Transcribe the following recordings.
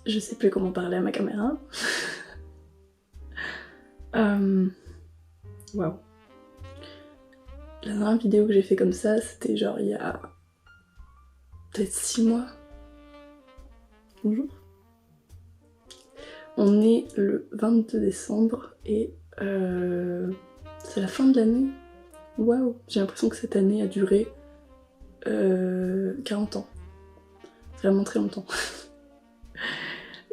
Je sais plus comment parler à ma caméra. Waouh. La dernière vidéo que j'ai fait comme ça, c'était genre il y a peut-être 6 mois. Bonjour. On est le 22 décembre et c'est la fin de l'année. Waouh, j'ai l'impression que cette année a duré 40 ans. Vraiment très longtemps.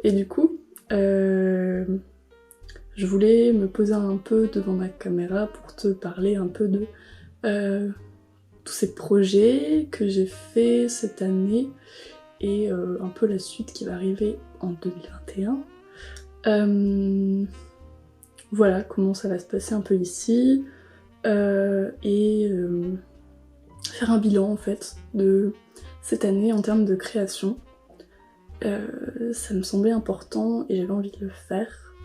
Et du coup, je voulais me poser un peu devant ma caméra pour te parler un peu de tous ces projets que j'ai fait cette année et un peu la suite qui va arriver en 2021. Voilà comment ça va se passer un peu ici et faire un bilan en fait de cette année en termes de création. Ça me semblait important et j'avais envie de le faire.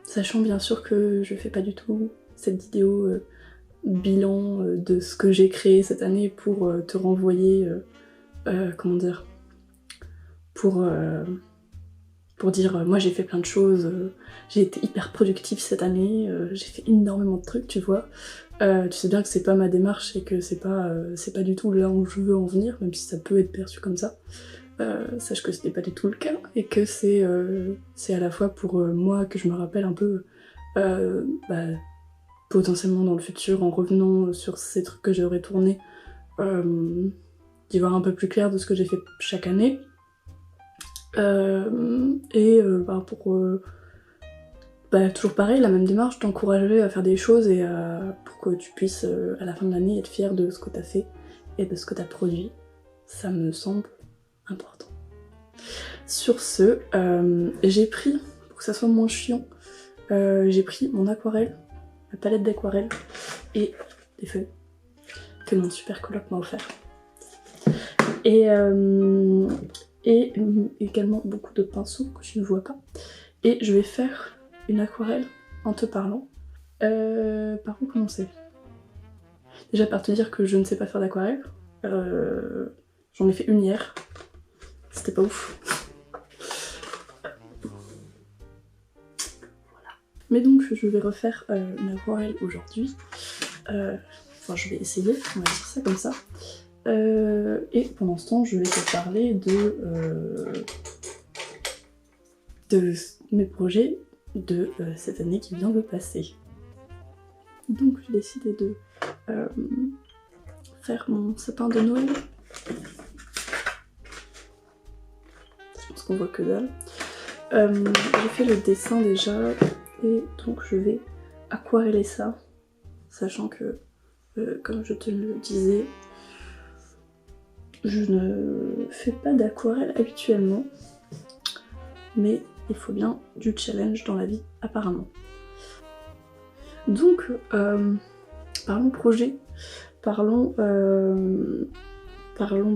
Sachant bien sûr que je fais pas du tout cette vidéo bilan de ce que j'ai créé cette année pour te renvoyer, comment dire, pour dire moi j'ai fait plein de choses, j'ai été hyper productive cette année, j'ai fait énormément de trucs, tu vois. Tu sais bien que c'est pas ma démarche et que c'est pas du tout là où je veux en venir, même si ça peut être perçu comme ça. Sache que c'était pas du tout le cas et que c'est à la fois pour moi que je me rappelle un peu potentiellement dans le futur en revenant sur ces trucs que j'aurais tournés, d'y voir un peu plus clair de ce que j'ai fait chaque année. Pour toujours pareil, la même démarche, t'encourager à faire des choses et pour que tu puisses à la fin de l'année être fier de ce que t'as fait et de ce que t'as produit. Ça me semble important. Sur ce, j'ai pris, pour que ça soit moins chiant, j'ai pris mon aquarelle, ma palette d'aquarelle et des feuilles que mon super coloc m'a offert. Et également beaucoup de pinceaux que je ne vois pas. Et je vais faire une aquarelle en te parlant. Par où commencer? Déjà par te dire que je ne sais pas faire d'aquarelle. J'en ai fait une hier. C'était pas ouf. Voilà. Mais donc je vais refaire une aquarelle aujourd'hui. Enfin je vais essayer, on va dire ça comme ça. Et pendant ce temps, je vais te parler de mes projets de cette année qui vient de passer. Donc j'ai décidé de faire mon sapin de Noël. Je pense qu'on voit que dalle. J'ai fait le dessin déjà et donc je vais aquareller ça, sachant que, comme je te le disais, je ne fais pas d'aquarelle habituellement, mais il faut bien du challenge dans la vie apparemment. Donc, parlons projet, parlons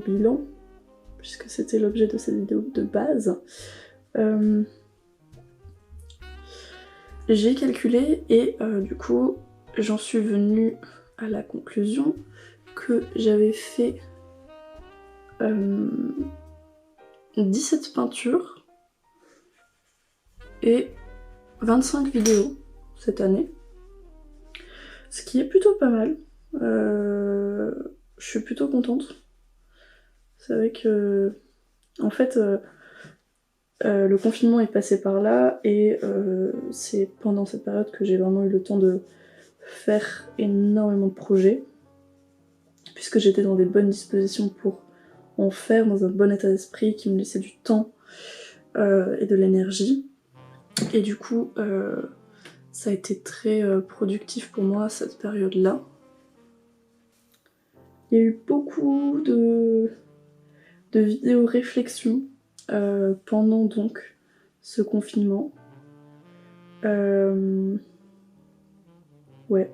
bilan, puisque c'était l'objet de cette vidéo de base. J'ai calculé et du coup j'en suis venue à la conclusion que j'avais fait 17 peintures et 25 vidéos cette année. Ce qui est plutôt pas mal. Je suis plutôt contente. C'est vrai que, en fait, le confinement est passé par là et c'est pendant cette période que j'ai vraiment eu le temps de faire énormément de projets, puisque j'étais dans des bonnes dispositions pour en faire, dans un bon état d'esprit qui me laissait du temps et de l'énergie. Et du coup, ça a été très productif pour moi cette période-là. Il y a eu beaucoup de vidéos réflexions pendant donc ce confinement. Ouais.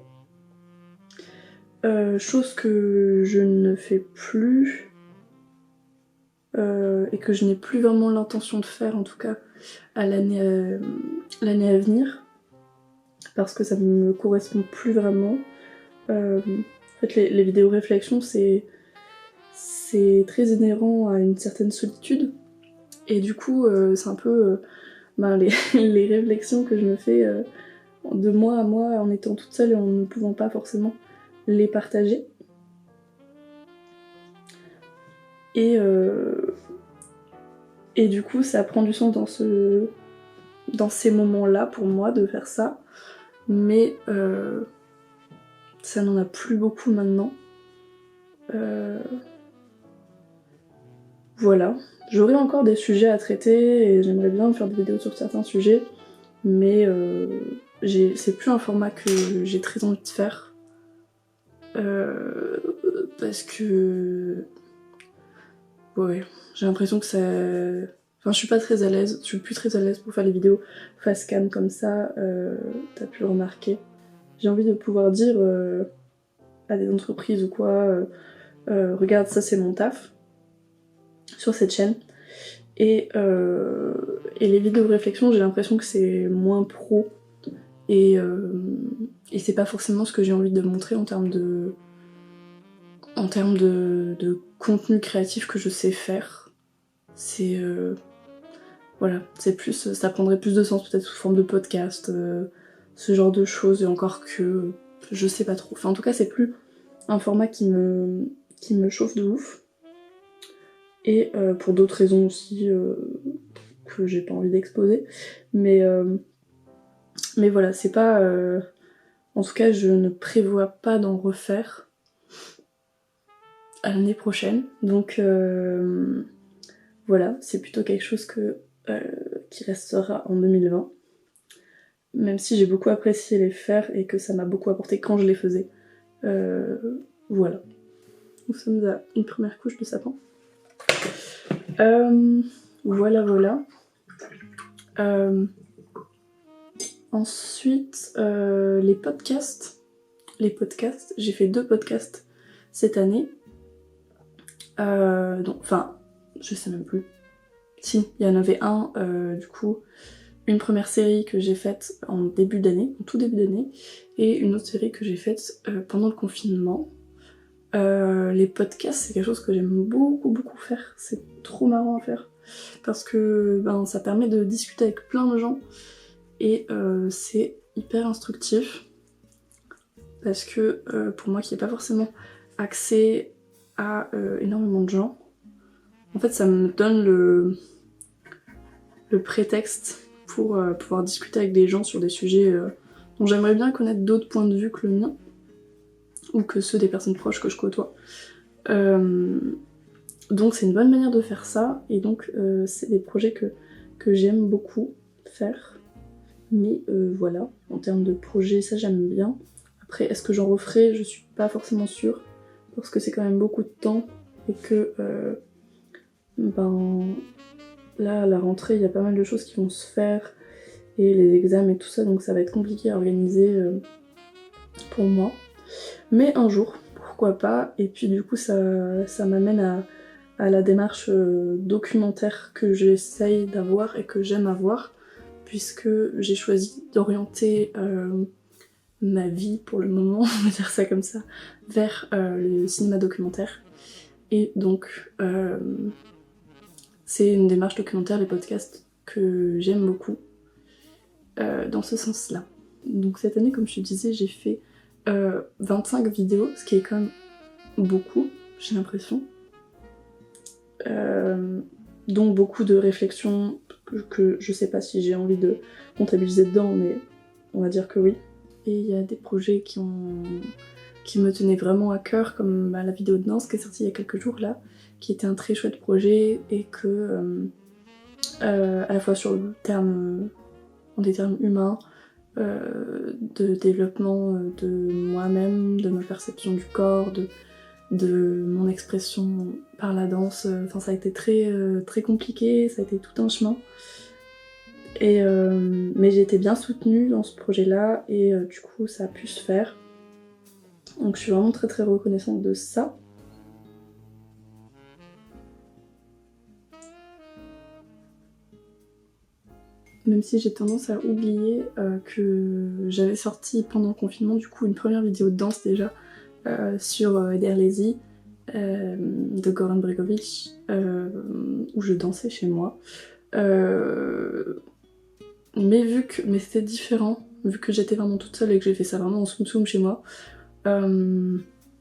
Chose que je ne fais plus et que je n'ai plus vraiment l'intention de faire, en tout cas à l'année à venir, parce que ça me correspond plus vraiment. En fait, les vidéos réflexions, c'est c'est très inhérent à une certaine solitude. Et du coup, c'est un peu les réflexions que je me fais de mois à mois en étant toute seule et en ne pouvant pas forcément les partager. Et du coup, ça prend du sens dans ces moments-là pour moi de faire ça. Mais ça n'en a plus beaucoup maintenant. Voilà. J'aurais encore des sujets à traiter et j'aimerais bien faire des vidéos sur certains sujets, mais c'est plus un format que j'ai très envie de faire. Parce que... Ouais, j'ai l'impression que ça... Enfin, je suis pas très à l'aise, je suis plus très à l'aise pour faire les vidéos face cam comme ça, t'as pu le remarquer. J'ai envie de pouvoir dire à des entreprises ou quoi, regarde, ça c'est mon taf, sur cette chaîne. Et les vidéos de réflexion, j'ai l'impression que c'est moins pro, et c'est pas forcément ce que j'ai envie de montrer en termes de contenu créatif que je sais faire. C'est voilà, c'est plus, ça prendrait plus de sens peut-être sous forme de podcast, ce genre de choses, et encore que je sais pas trop. Enfin, en tout cas, c'est plus un format qui me chauffe de ouf. Et pour d'autres raisons aussi que j'ai pas envie d'exposer. Mais voilà, c'est pas... En tout cas, je ne prévois pas d'en refaire à l'année prochaine. Donc voilà, c'est plutôt quelque chose qui restera en 2020. Même si j'ai beaucoup apprécié les faire et que ça m'a beaucoup apporté quand je les faisais. Voilà. Nous sommes à une première couche de sapin. Voilà. Ensuite, les podcasts. J'ai fait 2 podcasts cette année. Enfin, je sais même plus. Si, il y en avait un, du coup, une première série que j'ai faite en tout début d'année, et une autre série que j'ai faite pendant le confinement. Les podcasts, c'est quelque chose que j'aime beaucoup faire, c'est trop marrant à faire, parce que ça permet de discuter avec plein de gens, et c'est hyper instructif, parce que pour moi qui n'ai pas forcément accès à énormément de gens, en fait ça me donne le prétexte pour pouvoir discuter avec des gens sur des sujets dont j'aimerais bien connaître d'autres points de vue que le mien, ou que ceux des personnes proches que je côtoie. Donc c'est une bonne manière de faire ça, et donc c'est des projets que j'aime beaucoup faire. Mais voilà, en termes de projets, ça j'aime bien. Après, est-ce que j'en referai? Je suis pas forcément sûre, parce que c'est quand même beaucoup de temps, et que là, à la rentrée, il y a pas mal de choses qui vont se faire, et les examens et tout ça, donc ça va être compliqué à organiser pour moi. Mais un jour, pourquoi pas, et puis du coup ça m'amène à la démarche documentaire que j'essaye d'avoir et que j'aime avoir, puisque j'ai choisi d'orienter ma vie pour le moment, on va dire ça comme ça, vers le cinéma documentaire. Et donc c'est une démarche documentaire, les podcasts, que j'aime beaucoup dans ce sens-là. Donc cette année, comme je te disais, j'ai fait 25 vidéos, ce qui est quand même beaucoup, j'ai l'impression. Donc beaucoup de réflexions que je sais pas si j'ai envie de comptabiliser dedans, mais on va dire que oui. Et il y a des projets qui me tenaient vraiment à cœur, comme la vidéo de danse qui est sortie il y a quelques jours là, qui était un très chouette projet, et que à la fois sur le terme, en des termes humains, de développement de moi-même, de ma perception du corps, de mon expression par la danse, enfin ça a été très compliqué, ça a été tout un chemin. Mais j'ai été bien soutenue dans ce projet-là, et du coup ça a pu se faire. Donc je suis vraiment très reconnaissante de ça. Même si j'ai tendance à oublier que j'avais sorti pendant le confinement du coup une première vidéo de danse déjà sur Eder Lazy, de Goran Bregovic, où je dansais chez moi. Mais c'était différent, vu que j'étais vraiment toute seule et que j'ai fait ça vraiment en soum-soum chez moi,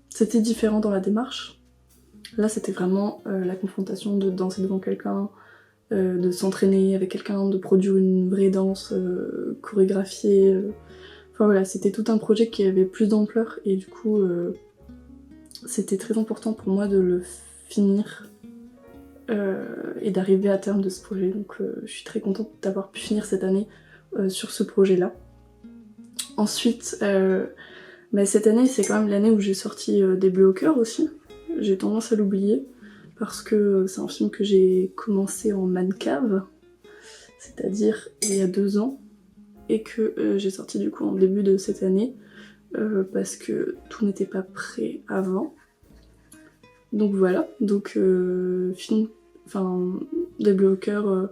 c'était différent dans la démarche. Là, c'était vraiment la confrontation de danser devant quelqu'un, de s'entraîner avec quelqu'un, de produire une vraie danse chorégraphiée. Enfin voilà, c'était tout un projet qui avait plus d'ampleur et du coup, c'était très important pour moi de le finir et d'arriver à terme de ce projet. Donc je suis très contente d'avoir pu finir cette année sur ce projet-là. Ensuite, cette année, c'est quand même l'année où j'ai sorti des Bleus au cœur aussi. J'ai tendance à l'oublier parce que c'est un film que j'ai commencé en mannequin, c'est-à-dire il y a 2 ans, et que j'ai sorti du coup en début de cette année parce que tout n'était pas prêt avant. Donc voilà, donc film, des Bleus au cœur,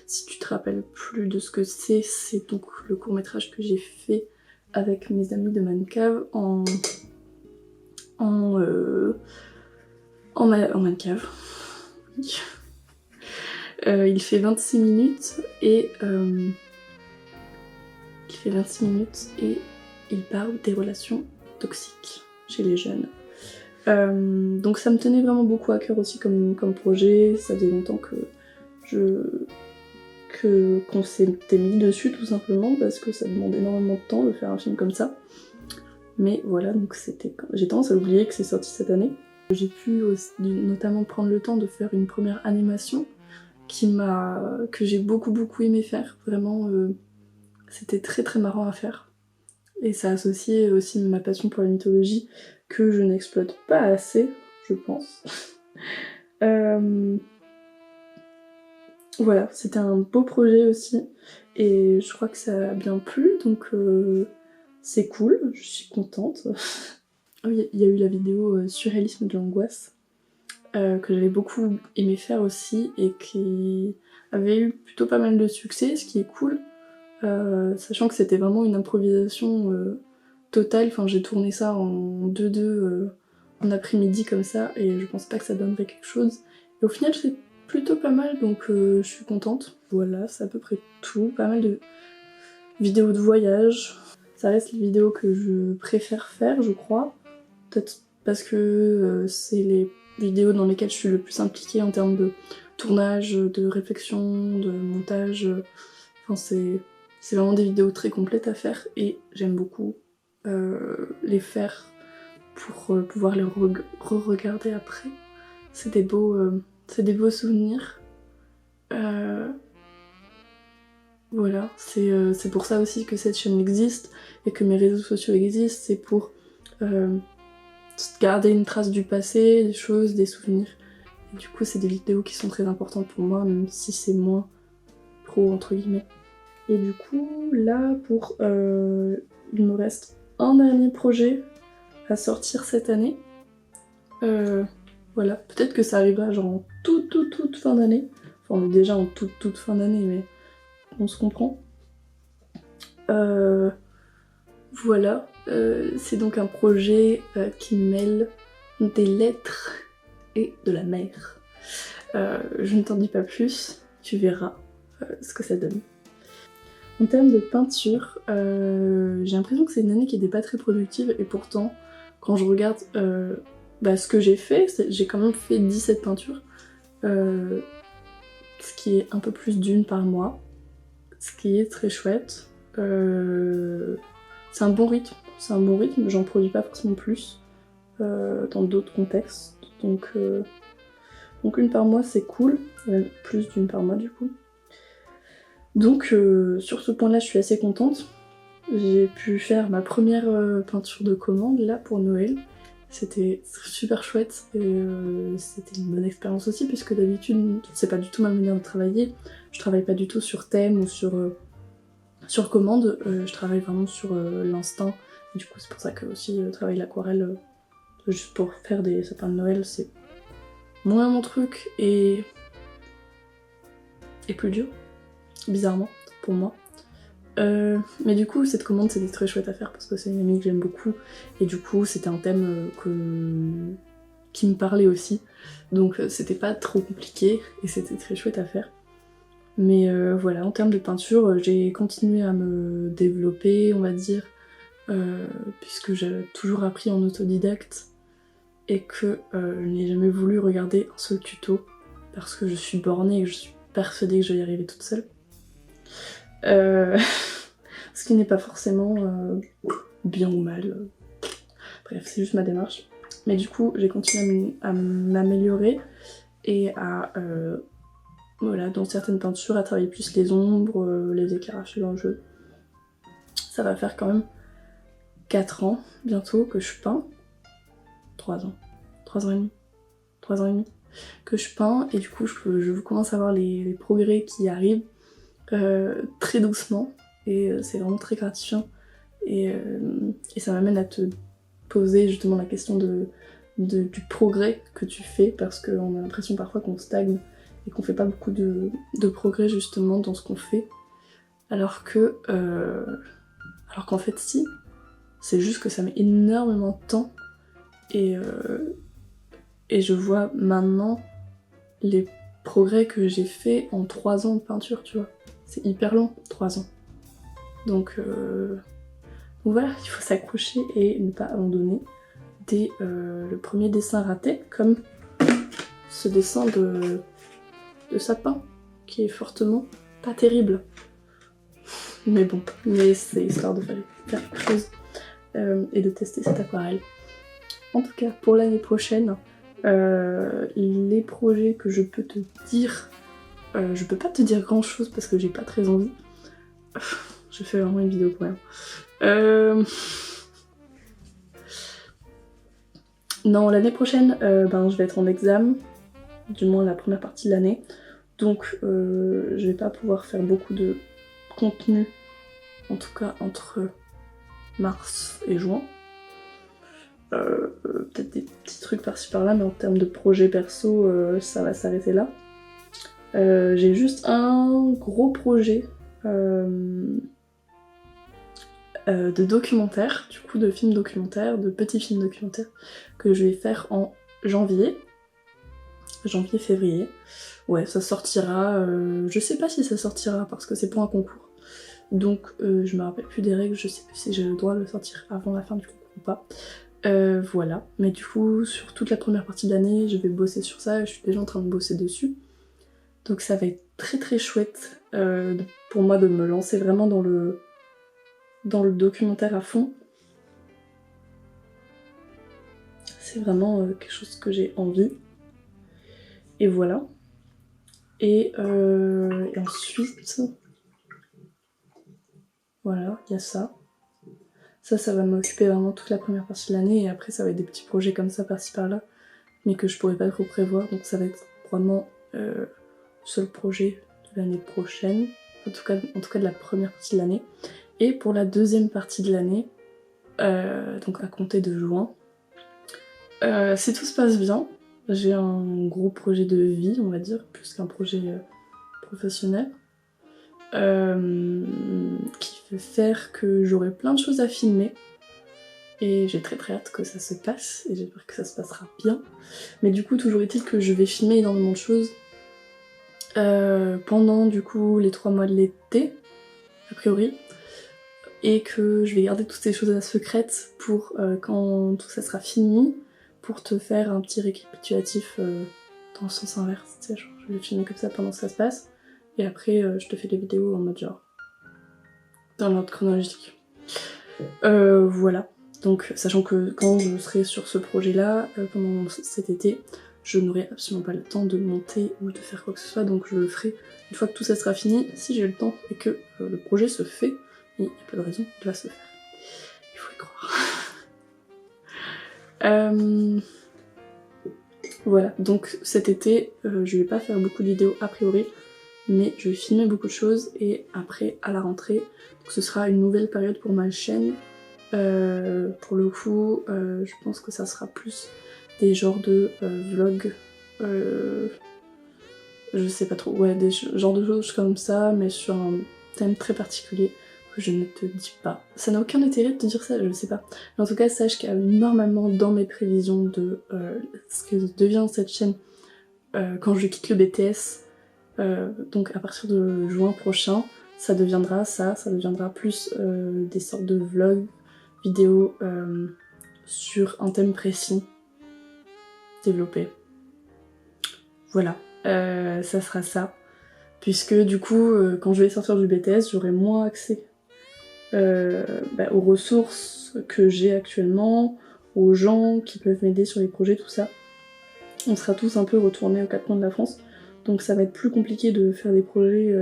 si tu te rappelles plus de ce que c'est donc le court-métrage que j'ai fait avec mes amis de Mancave en Mancave. Il fait 26 minutes et il parle des relations toxiques chez les jeunes. Donc ça me tenait vraiment beaucoup à cœur aussi comme projet. Ça faisait longtemps qu'on s'était mis dessus tout simplement parce que ça demande énormément de temps de faire un film comme ça. Mais voilà, donc j'ai tendance à oublier que c'est sorti cette année. J'ai pu aussi, notamment prendre le temps de faire une première animation que j'ai beaucoup aimé faire. Vraiment, c'était très très marrant à faire. Et ça associait aussi ma passion pour la mythologie que je n'exploite pas assez, je pense. Voilà, c'était un beau projet aussi. Et je crois que ça a bien plu, donc c'est cool, je suis contente. Il y a eu la vidéo Surréalisme de l'angoisse, que j'avais beaucoup aimé faire aussi, et qui avait eu plutôt pas mal de succès, ce qui est cool. Sachant que c'était vraiment une improvisation totale, j'ai tourné ça en 2-2 en après-midi comme ça, et je pense pas que ça donnerait quelque chose. Et au final c'est plutôt pas mal, donc je suis contente. Voilà, c'est à peu près tout, pas mal de vidéos de voyage. Ça reste les vidéos que je préfère faire, je crois. Peut-être parce que c'est les vidéos dans lesquelles je suis le plus impliquée en termes de tournage, de réflexion, de montage. C'est vraiment des vidéos très complètes à faire et j'aime beaucoup les faire pour pouvoir les re-regarder après. C'est des beaux souvenirs. Voilà, c'est pour ça aussi que cette chaîne existe et que mes réseaux sociaux existent, c'est pour garder une trace du passé, des choses, des souvenirs. Et du coup, c'est des vidéos qui sont très importantes pour moi, même si c'est moins pro entre guillemets. Et du coup, là, il me reste un dernier projet à sortir cette année. Voilà, peut-être que ça arrivera genre en toute fin d'année. Enfin, on est déjà en toute fin d'année, mais on se comprend. Voilà, c'est donc un projet qui mêle des lettres et de la mer. Je ne t'en dis pas plus, tu verras ce que ça donne. En termes de peinture, j'ai l'impression que c'est une année qui n'était pas très productive et pourtant, quand je regarde ce que j'ai fait, j'ai quand même fait 17 peintures, ce qui est un peu plus d'une par mois, ce qui est très chouette. C'est un bon rythme, j'en produis pas forcément plus dans d'autres contextes, donc une par mois c'est cool, plus d'une par mois du coup. Donc sur ce point-là, je suis assez contente. J'ai pu faire ma première peinture de commande là pour Noël. C'était super chouette et c'était une bonne expérience aussi puisque d'habitude c'est pas du tout ma manière de travailler. Je travaille pas du tout sur thème ou sur commande, je travaille vraiment sur l'instinct. Et du coup c'est pour ça que aussi travailler l'aquarelle juste pour faire des sapins de Noël c'est moins mon truc et plus dur. Bizarrement, pour moi. Mais du coup, cette commande c'était très chouette à faire parce que c'est une amie que j'aime beaucoup et du coup, c'était un thème qui me parlait aussi. Donc c'était pas trop compliqué et c'était très chouette à faire. Mais voilà, en termes de peinture, j'ai continué à me développer, on va dire, puisque j'ai toujours appris en autodidacte et que je n'ai jamais voulu regarder un seul tuto parce que je suis bornée et que je suis persuadée que je vais y arriver toute seule. Ce qui n'est pas forcément bien ou mal. Bref, c'est juste ma démarche. Mais du coup, j'ai continué à m'améliorer et à, voilà, dans certaines peintures, à travailler plus les ombres, les éclairages dans le jeu. Ça va faire quand même 4 ans bientôt que je peins. 3 ans. 3 ans et demi. 3 ans et demi que je peins et du coup je commence à voir les progrès qui arrivent très doucement et c'est vraiment très gratifiant et ça m'amène à te poser justement la question du progrès que tu fais parce qu'on a l'impression parfois qu'on stagne et qu'on fait pas beaucoup de progrès justement dans ce qu'on fait alors qu'en fait si, c'est juste que ça met énormément de temps et je vois maintenant les progrès que j'ai fait en 3 ans de peinture, tu vois. C'est hyper long, 3 ans. Donc voilà, il faut s'accrocher et ne pas abandonner dès le premier dessin raté, comme ce dessin de sapin, qui est fortement pas terrible. Mais bon, mais c'est histoire de faire quelque chose et de tester cette aquarelle. En tout cas, pour l'année prochaine, les projets que je peux te dire, je peux pas te dire grand chose parce que j'ai pas très envie. Je fais vraiment une vidéo pour rien. Non, l'année prochaine, je vais être en examen, du moins la première partie de l'année, donc je vais pas pouvoir faire beaucoup de contenu, en tout cas entre mars et juin. Peut-être des petits trucs par-ci par-là, mais en termes de projet perso, ça va s'arrêter là. J'ai juste un gros projet de documentaire, du coup de films documentaires, de petits films documentaires, que je vais faire en janvier-février. Ouais, ça sortira, je sais pas si ça sortira parce que c'est pour un concours. Donc je me rappelle plus des règles, je sais plus si j'ai le droit de le sortir avant la fin du concours ou pas. Voilà, mais du coup sur toute la première partie de l'année je vais bosser sur ça et je suis déjà en train de bosser dessus. Donc ça va être très très chouette pour moi de me lancer vraiment dans le documentaire à fond. C'est vraiment quelque chose que j'ai envie. Et voilà. Et ensuite, voilà, il y a ça. Ça va m'occuper vraiment toute la première partie de l'année et après ça va être des petits projets comme ça par-ci par-là, mais que je pourrais pas trop prévoir, donc ça va être vraiment le seul projet de l'année prochaine, en tout cas de la première partie de l'année. Et pour la deuxième partie de l'année, donc à compter de juin, si tout se passe bien, j'ai un gros projet de vie, on va dire, plus qu'un projet professionnel, qui fait faire que j'aurai plein de choses à filmer. Et j'ai très très hâte que ça se passe, et j'espère que ça se passera bien. Mais du coup, toujours est-il que je vais filmer énormément de choses pendant du coup les 3 mois de l'été, a priori, et que je vais garder toutes ces choses secrètes pour quand tout ça sera fini, pour te faire un petit récapitulatif dans le sens inverse, tu sais, genre je vais filmer comme ça pendant que ça se passe, et après je te fais les vidéos en mode genre dans l'ordre chronologique. Voilà. Donc, sachant que quand je serai sur ce projet-là, pendant cet été, je n'aurai absolument pas le temps de monter ou de faire quoi que ce soit, donc je le ferai une fois que tout ça sera fini, si j'ai le temps et que le projet se fait, et il n'y a pas de raison, il va se faire. Il faut y croire. Voilà, donc cet été, je vais pas faire beaucoup de vidéos a priori, mais je vais filmer beaucoup de choses, et après, à la rentrée, donc ce sera une nouvelle période pour ma chaîne. Pour le coup, je pense que ça sera plus des genres de vlogs, je sais pas trop, ouais, des genres de choses comme ça, mais sur un thème très particulier. que je ne te dis pas. Ça n'a aucun intérêt de te dire ça, je sais pas. Mais en tout cas, sache qu'il y a normalement dans mes prévisions de ce que devient cette chaîne quand je quitte le BTS, donc à partir de juin prochain, ça deviendra plus des sortes de vlogs, vidéos sur un thème précis, développé. Voilà, ça sera ça. Puisque du coup, quand je vais sortir du BTS, j'aurai moins accès aux ressources que j'ai actuellement, aux gens qui peuvent m'aider sur les projets, tout ça. On sera tous un peu retournés aux quatre coins de la France, donc ça va être plus compliqué de faire des projets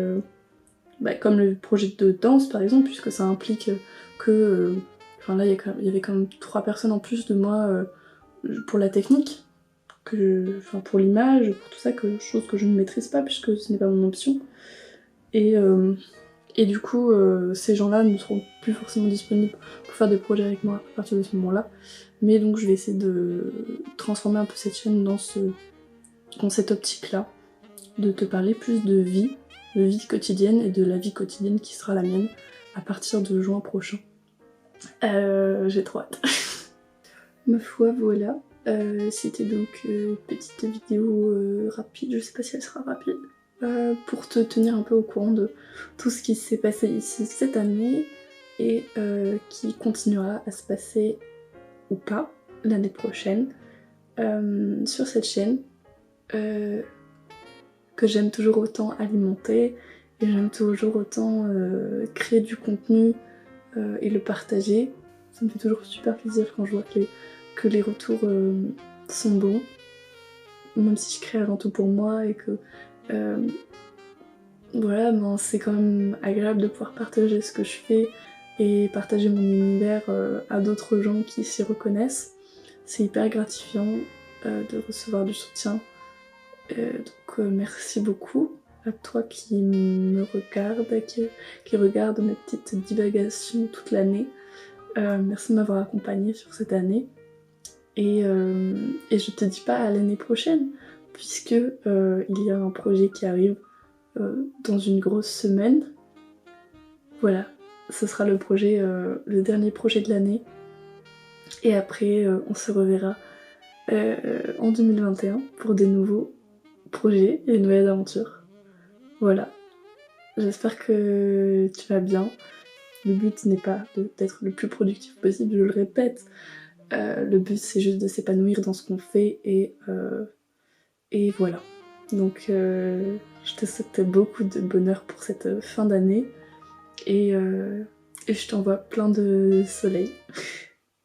comme le projet de danse par exemple, puisque ça implique que... Enfin là, il y avait quand même 3 personnes en plus de moi pour la technique, pour l'image, pour tout ça, chose que je ne maîtrise pas puisque ce n'est pas mon option. Et du coup, ces gens-là ne seront plus forcément disponibles pour faire des projets avec moi à partir de ce moment-là. Mais donc je vais essayer de transformer un peu cette chaîne dans cette optique-là, de te parler plus de vie quotidienne et de la vie quotidienne qui sera la mienne à partir de juin prochain. J'ai trop hâte. Ma foi, voilà. C'était donc une petite vidéo rapide, je sais pas si elle sera rapide, pour te tenir un peu au courant de tout ce qui s'est passé ici cette année et qui continuera à se passer ou pas l'année prochaine sur cette chaîne que j'aime toujours autant alimenter et j'aime toujours autant créer du contenu et le partager. Ça me fait toujours super plaisir quand je vois que les retours sont bons, même si je crée avant tout pour moi et que voilà, ben, c'est quand même agréable de pouvoir partager ce que je fais et partager mon univers à d'autres gens qui s'y reconnaissent. C'est hyper gratifiant de recevoir du soutien. Donc merci beaucoup à toi qui me regarde, qui regarde mes petites divagations toute l'année. Merci de m'avoir accompagnée sur cette année. Et je te dis pas à l'année prochaine, puisque il y a un projet qui arrive dans une grosse semaine. Voilà, ce sera le dernier projet de l'année. Et après, on se reverra en 2021 pour des nouveaux projets et de nouvelles aventures. Voilà, j'espère que tu vas bien. Le but n'est pas d'être le plus productif possible, je le répète. Le but c'est juste de s'épanouir dans ce qu'on fait et voilà. Donc je te souhaite beaucoup de bonheur pour cette fin d'année et je t'envoie plein de soleil.